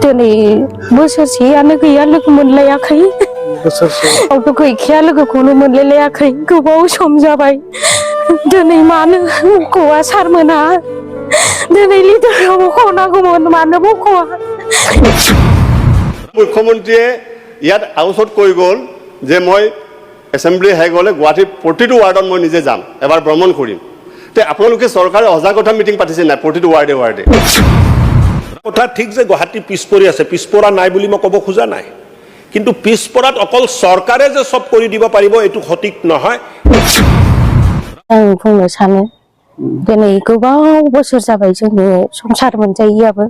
दिनै बोसोरसेयानो गैया लोगो मोनलायाखै गैखाया लोगोखौनो मोनलायलायाखै गोबाव सम जाबाय दिनै मानो बख'वा सारमोना दिनै लिडाराव बख'नांगौमोन मानो बख'वा মুখ্যমন্ত্ৰীয়ে ইয়াত আউটত কৈ গ'ল যে মই এছেম্বলি শেষ হ'লে গুৱাহাটীৰ প্ৰতিটো ৱাৰ্ডত মই নিজে যাম এবাৰ ভ্ৰমণ কৰিম তে আপোনালোকে চৰকাৰে সজাগতা মিটিং পাতিছে নাই প্ৰতিটো ৱাৰ্ডে ৱাৰ্ডে কথা ঠিক যে গুৱাহাটী পিছপৰি আছে পিছপৰা নাই বুলি মই ক'ব খোজা নাই কিন্তু পিছপৰাত অকল চৰকাৰে যে সব কৰি দিব পাৰিব এইটো সঠিক নহয় आं बुंनो सानो दिनै गोबाव बोसोर जाबाय जोंनि संसार मोनजायैयाबो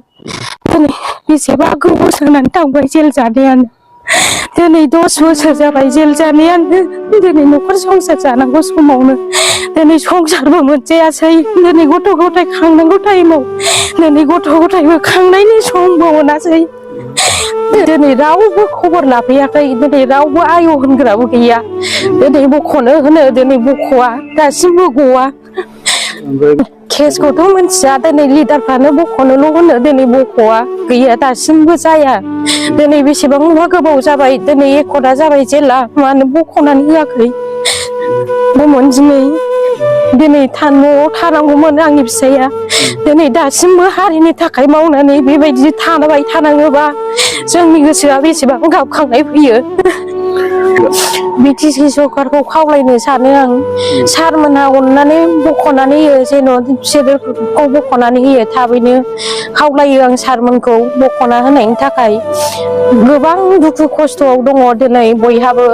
दिनै बेसेबा गोबाव सोनानै थांबाय जेल जानायानो दिनै 10 बोसोर जाबाय जेल जानायानो दिनै न'खर संसार जानांगौ समावनो दिनै संसारबो मोनजायासै दिनै गथ' गथाय खांनांगौ टाइमाव दिनै गथ' गथायबो खांनायनि समबो मोनासै दिनै रावबो खबर लाफैयाखै दिनै रावबो आय होनग्राबो गैया दिनै बख'नो होनो दिनै बख'वा दासिमबो गवा केसखौथ' मिथिया दिनै लिडारफ्रानो बख'नोल' होनो दिनै बख'वा गैया दासिमबो जाया दिनै बेसेबांबा गोबाव जाबाय दिनै एकदा जाबाय जेला मानो बख'नानै होआखै बुंमोन दिनै न'आव थानांगौमोन आंनि फिसाया दिनै दासिमबो हारिनि थाखाय मावनानै बेबायदि थाबाय थानाङोबा जोंनि गोसोआ बेसेबां गाबखांनाय फैयो बिटिसि सरकारखौ खावलायनो सानो आं सारमोनहा अननानै बख'नानै होयो जेन' बिसोरखौ बख'नानै होयो थाबैनो खावलायो आं सारमोनखौ बख'ना होनायनि थाखाय गोबां दुखु खस्थ'आव दङ दिनै बयहाबो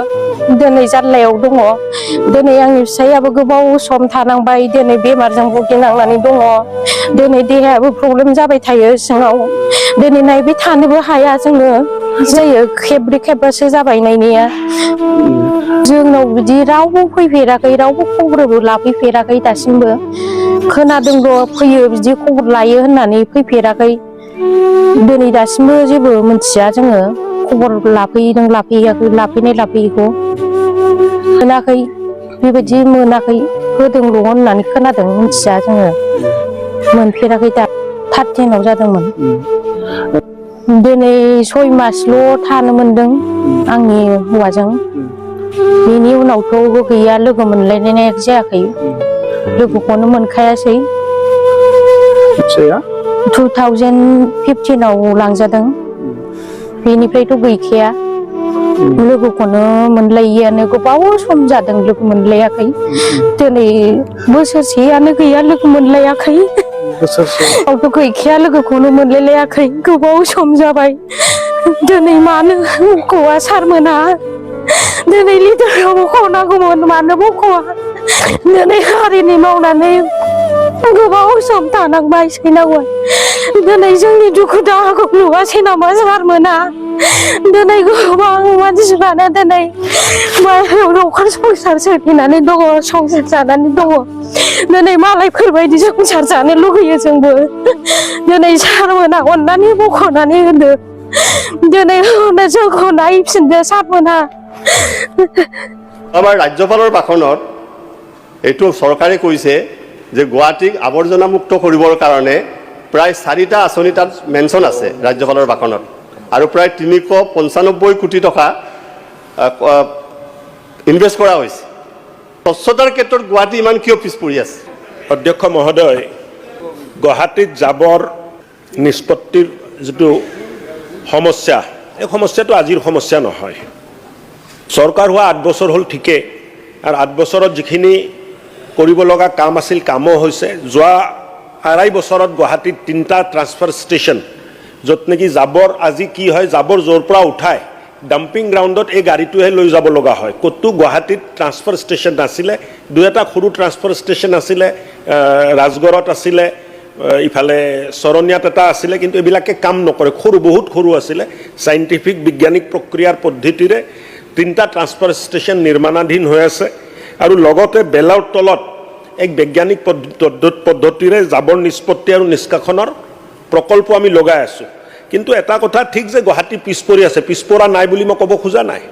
दिनै जाल्लायाव दङ दिनै आंनि फिसायाबो गोबाव सम थानांबाय दिनै बेमारजों भुगिनांनानै दङ दिनै देहायाबो प्रब्लेम जाबाय थायो सिङाव दिनै नायबाय थानोबो हाया जोङो जायो खेबब्रै खेबबासो जाबाय नायनाया जोंनाव बिदि रावबो फैफेराखै रावबो खबरबो लाफैफेराखै दासिमबो खोनादोंल' फैयो बिदि खबर लायो होननानै फैफेराखै दिनै दासिमबो जेबो मिथिया जोङो खबर लाफैदों लाफैयाखै लाफैनायखौ मोनाखै बेबायदि मोनाखै होदोंल' होननानै खोनादों मिथिया जोङो मोनफेराखै दा 13 जादोंमोन दिनै 6 मासल' थानो मोनदों आंनि हौवाजों बेनि उनावथ' गैया लोगो मोनलायनाय जायाखै लोगोखौनो मोनखायासै 2015 आव लांजादों बेनिफ्रायथ' गैखाया लोगोखौनो मोनलायैयानो गोबाव सम जादों लोगो मोनलायाखै दिनै बोसोरसेयानो गैया लोगो मोनलायाखै गैखाया लोगोखौनो मोनलायलायाखै गोबाव सम जाबाय दिनै मानो बख'वा सारमोना दिनै लिडाराव बख'नांगौमोन मानो बख'वा दिनै हारिनि मावनानै गोबाव सम थानांबाय सैनांबाय दिनै जोंनि दुखु दाहाखौ नुवासै नामा सारमोना दिनै गोबां मानसिफ्रानो दिनै बाहेरायाव न'खर संसार सोलिनानै दङ संसार जानानै दङ दिनै मालायफोरबायदि संसार जानो लुगैयो जोंबो दिनै सारमोना अननानै बख'नानै होदो दिनै जोंखौ नायफिनदो सारमोना আমাৰ ৰাজ্যপালৰ ভাষণত এইটো চৰকাৰে কৈছে যে গুৱাহাটীক আৱৰ্জনামুক্ত কৰিবৰ কাৰণে প্ৰায় 4টা আঁচনি তাত মেনশ্যন আছে ৰাজ্যপালৰ ভাষণত আৰু প্ৰায় 395 কোটি টকা ইনভেষ্ট কৰা হৈছে স্বচ্ছতাৰ ক্ষেত্ৰত গুৱাহাটী ইমান কিয় পিছ পৰি আছে অধ্যক্ষ মহোদয় গুৱাহাটীত জাবৰ নিষ্পত্তিৰ যেটো সমস্যা এই সমস্যাটো আজিৰ সমস্যা নহয় চৰকাৰ হোৱা 8 বছৰ হ'ল ঠিকে আৰু 8 বছৰত যিখিনি কৰিব লগা কাম আছিল কামো হৈছে যোৱা 2.5 বছৰত গুৱাহাটীত 3টা ট্ৰান্সফাৰ ষ্টেচন য'ত নেকি জাবৰ আজি কি হয় জাবৰ জোৰ পৰা উঠায় ডাম্পিং গ্ৰাউণ্ডত এই গাড়ীটোহে লৈ যাব লগা হয় কতো গুৱাহাটীত ট্ৰান্সফাৰ ষ্টেচন নাছিলে দুটা সৰু ট্ৰান্সফাৰ ষ্টেচন আছিলে ৰাজগড়ত আছিলে ইফালে চৰণিয়াত এটা আছিলে কিন্তু এবিলাকে কাম নকৰে বহুত সৰু আছিলে সাইন্টিফিক বৈজ্ঞানিক প্ৰক্ৰিয়াৰ পদ্ধতিৰে 3টা ট্ৰান্সফাৰ ষ্টেচন নিৰ্মাণাধীন হৈ আছে আৰু লগতে বেলাৰ তলত এক বৈজ্ঞানিক পদ্ধতিৰে জাবৰ নিষ্পত্তি আৰু নিষ্কাশনৰ প্ৰকল্প আমি লগাই আছো কিন্তু এটা কথা ঠিক যে গুৱাহাটী পিছপৰি আছে পিছপৰা নাই বুলি মই ক'ব খোজা নাই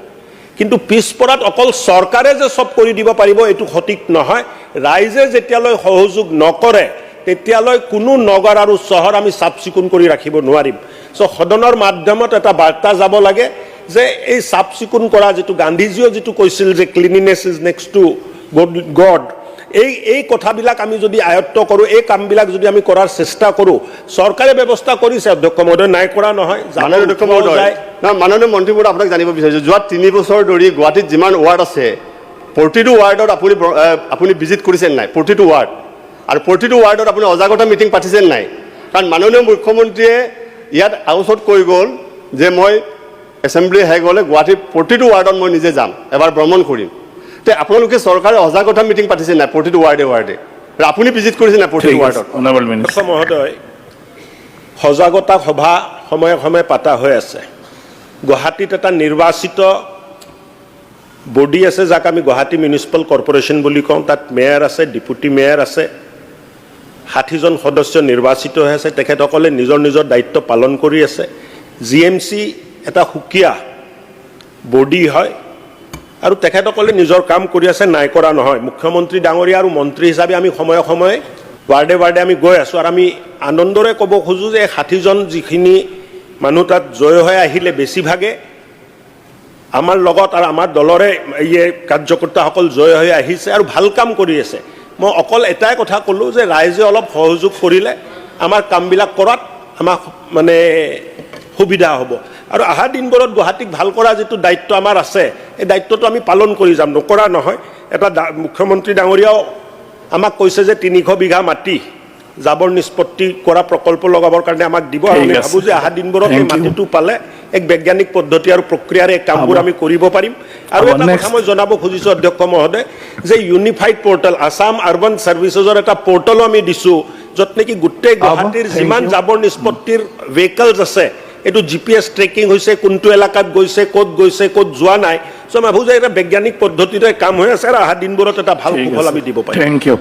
কিন্তু পিছপৰাত অকল চৰকাৰে যে সব কৰি দিব পাৰিব এইটো সঠিক নহয় ৰাইজে যেতিয়ালৈ সহযোগ নকৰে তেতিয়ালৈ কোনো নগৰ আৰু চহৰ আমি চাফ চিকুণ কৰি ৰাখিব নোৱাৰিম। চ' সদনৰ মাধ্যমত এটা বাৰ্তা যাব লাগে যে এই চাফ চিকুণ কৰা যিটো গান্ধীজীয়ে যিটো কৈছিল যে ক্লিনিনেছ ইজ নেক্সট টু গড, এই কথাবিলাক আমি যদি আয়ত্ব কৰোঁ, এই কামবিলাক যদি আমি কৰাৰ চেষ্টা কৰোঁ, চৰকাৰে ব্যৱস্থা কৰিছে অধ্যক্ষ মহোদয়, নাই কৰা নহয়। মাননীয় অধ্যক্ষ মহোদয়, মাননীয় মন্ত্ৰী মহোদয়, আপোনাক জানিব বিচাৰিছোঁ, যোৱা 3 বছৰ ধৰি গুৱাহাটীত যিমান ৱাৰ্ড আছে প্ৰতিটো ৱাৰ্ডত আপুনি ভিজিট কৰিছে নাই? প্ৰতিটো ৱাৰ্ড, আৰু প্ৰতিটো ৱাৰ্ডত আপুনি সজাগতা মিটিং পাতিছে নাই? কাৰণ মাননীয় মুখ্যমন্ত্ৰীয়ে ইয়াত হাউচত কৈ গ'ল যে মই এছেম্বলি শেষ হ'লে গুৱাহাটীৰ প্ৰতিটো ৱাৰ্ডত মই নিজে যাম, এবাৰ ভ্ৰমণ কৰিম। তে আপোনালোকে চৰকাৰে সজাগতা মিটিং পাতিছে নাই প্ৰতিটো ৱাৰ্ডে ৱাৰ্ডে? আৰু আপুনি ভিজিট কৰিছে নাই প্ৰতিটো ৱাৰ্ডত? মহোদয়, সজাগতা সভা সময়ে সময়ে পাতা হৈ আছে। গুৱাহাটীত এটা নিৰ্বাচিত বডি আছে যাক আমি গুৱাহাটী মিউনিচিপাল কৰ্পৰেশ্যন বুলি কওঁ। তাত মেয়ৰ আছে, ডেপুটি মেয়ৰ আছে, 60জন সদস্য নিৰ্বাচিত হৈ আছে। তেখেতসকলে নিজৰ নিজৰ দায়িত্ব পালন কৰি আছে। GMC এটা সুকীয়া বডি হয় আৰু তেখেতসকলে নিজৰ কাম কৰি আছে, নাই কৰা নহয়। মুখ্যমন্ত্ৰী ডাঙৰীয়া আৰু মন্ত্ৰী হিচাপে আমি সময়ে সময়ে ৱাৰ্ডে ৱাৰ্ডে আমি গৈ আছোঁ। আৰু আমি আনন্দৰে ক'ব খোজোঁ যে 60জন যিখিনি মানুহ তাত জয় হৈ আহিলে, বেছিভাগে আমাৰ লগত আৰু আমাৰ দলৰে এই কাৰ্যকৰ্তাসকল জয় হৈ আহিছে আৰু ভাল কাম কৰি আছে। মই অকল এটাই কথা ক'লোঁ যে ৰাইজে অলপ সহযোগ কৰিলে আমাৰ কামবিলাক কৰাত আমাক মানে সুবিধা হ'ব। আৰু অহা দিনবোৰত গুৱাহাটীক ভাল কৰা যিটো দায়িত্ব আমাৰ আছে, এই দায়িত্বটো আমি পালন কৰি যাম, নকৰা নহয়। এটা মুখ্যমন্ত্ৰী ডাঙৰীয়াও আমাক কৈছে যে 300 বিঘা মাটি জাবৰ নিষ্পত্তি কৰা প্ৰকল্প লগাবৰ কাৰণে আমাক দিব। আৰু আমি ভাবোঁ যে অহা দিনবোৰত এই মাটিটো পালে এক বৈজ্ঞানিক পদ্ধতি আৰু প্ৰক্ৰিয়াৰে এই কামবোৰ আমি কৰিব পাৰিম। আৰু এটা কথা মই জনাব খুজিছোঁ অধ্যক্ষ মহোদয়, যে ইউনিফাইড পৰ্টেল, আছাম আৰ্বান ছাৰ্ভিচেছৰ এটা পৰ্টেলো আমি দিছোঁ, য'ত নেকি গোটেই গুৱাহাটীৰ যিমান জাবৰ নিষ্পত্তিৰ ভেহিকলছ আছে এইটো GPS ট্ৰেকিং হৈছে, কোনটো এলেকাত গৈছে, ক'ত যোৱা নাই। চ' মই ভাবোঁ যে এটা বৈজ্ঞানিক পদ্ধতিৰে কাম হৈ আছে আৰু অহা দিনবোৰত এটা ভাল সুফল আমি দিব পাৰিম। Thank U.